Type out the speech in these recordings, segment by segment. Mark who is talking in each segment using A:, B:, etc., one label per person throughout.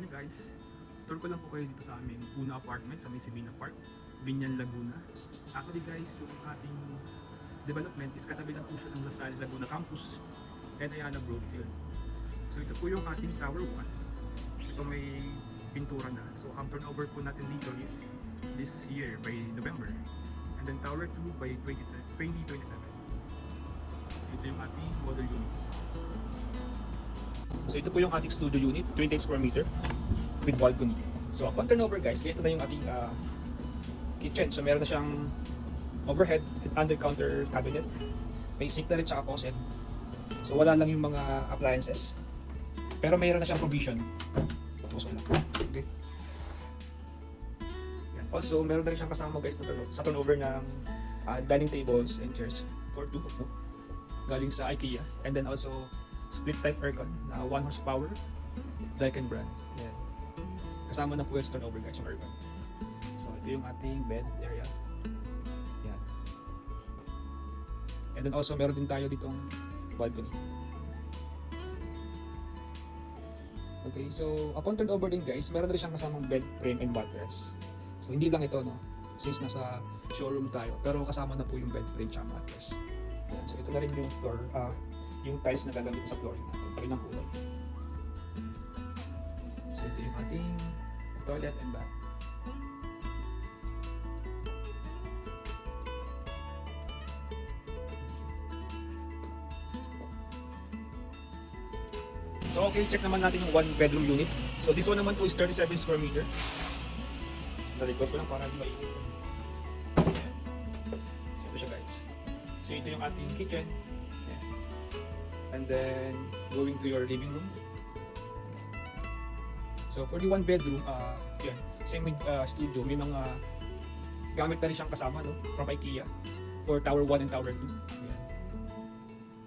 A: morning guys. Tour ko lang po kayo dito sa aming Una apartment sa may Sabina Park, Binyan, Laguna. Actually guys, yung ating development is katabi lang po siya ng Lasal Laguna Campus and Ayala Broadfield. So ito po yung ating Tower 1. Ito may pintura na. So ang turnover po natin dito is this year by November. And then Tower 2 by 2027. Ito yung ating model units. So ito po yung ating studio unit, 28 square meter with balcony. So upon turnover guys, ito na yung ating kitchen. So meron na siyang overhead under counter cabinet. May sink na rin tsaka faucet. So wala lang yung mga appliances. Pero mayroon na siyang provision. Tapos lang. Okay. Yan. Also, meron na rin siyang kasama guys sa turnover ng dining tables and chairs for 2 po. Galing sa IKEA. And then also split type aircon na 1 horsepower Daikin brand. Yan. Kasama na po yung turnover guys yung aircon. So ito yung ating bed area. Yan. And then also meron din tayo ditong balcony. Okay, so upon turnover din guys, meron din siyang kasamang bed frame and mattress. So hindi lang ito no, since nasa showroom tayo, pero kasama na po yung bed frame at mattress. Yan. So ito na rin yung floor, yung tiles na gagamit sa flooring natin, pag ng kulay. So ito yung ating toilet and bath. So okay, check naman natin yung 1 bedroom unit. So this one naman po is 37 square meter. Nalikot ko lang para di mainit. So ito siya guys. So ito yung ating kitchen. Yan. And then going to your living room. So for the 1 bedroom, yan, same with studio, may mga gamit na rin siyang kasama no, from IKEA for Tower 1 and Tower 2. Yan.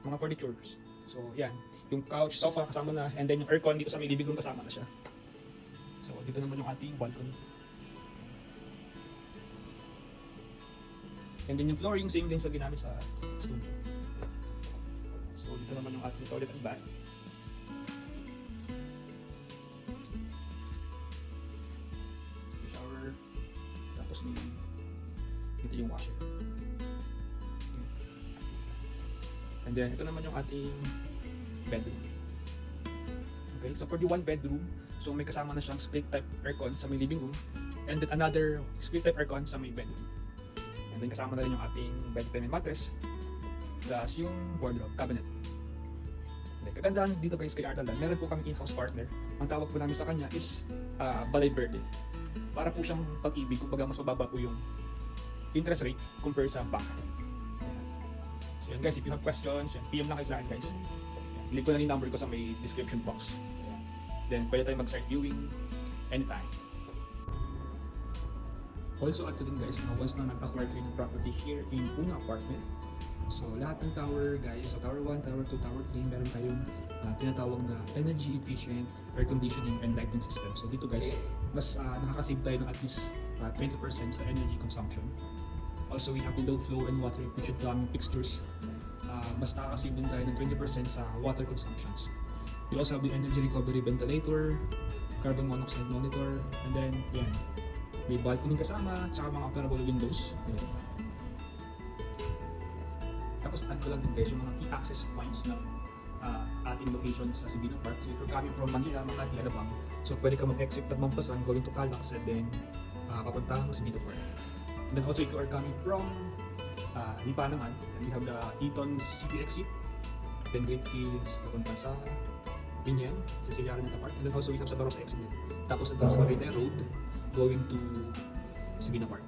A: Mga furnitures. So yan, yung couch, sofa kasama na, and then yung aircon dito sa may living room kasama na siya. So dito naman yung ating balcony. And then yung flooring, same din sa ginamit sa studio. So dito naman yung ating toilet and bath. Yung shower, tapos may ito yung washer. And then ito naman yung ating bedroom. Okay, so for the 1 bedroom, so may kasama na siyang split type aircon sa may living room, and then another split type aircon sa may bedroom. And then kasama na rin yung ating bed frame and mattress, plus yung wardrobe cabinet. And then, kagandahan dito guys kay Ardalan, meron po kami in-house partner. Ang tawag po namin sa kanya is Balay Verde. Para po siyang pag-ibig, kumbaga mas mababa po yung interest rate compare sa bank. So yan guys, if you have questions, yan, PM lang kayo sa akin guys. Leave ko na yung number ko sa may description box. Then pwede tayo mag-start viewing anytime. Also ato din guys, once na nag-acquire kayo ng property here in Una apartment, so lahat ng tower guys, so tower 1, tower 2, tower 3, meron tayong tinatawag na energy efficient air conditioning and lighting system. So dito guys, mas nakakasave tayo ng at least 20% sa energy consumption. Also we have the low flow and water efficient plumbing fixtures. Mas nakakasave din tayo ng 20% sa water consumptions. We also have the energy recovery ventilator, carbon monoxide monitor, and then yan, may balcony kasama, tsaka mga operable windows. Ayan. Tapos add ko lang din guys yung mga key access points ng ating location sa Sabina Park. So if you're coming from Manila, Makati, Alabang, so pwede ka mag-exit ng Mampasan, going to Calax, and then papunta sa Sabina Park. And then also if you are coming from Lipanangan, then we have the Eton City exit, then Great Hills, papunta sa Binyan, sa Siliaran ng Park, and then also we have sa Baros exit. Tapos ito sa Tagaytay Road, going to Sabina Park.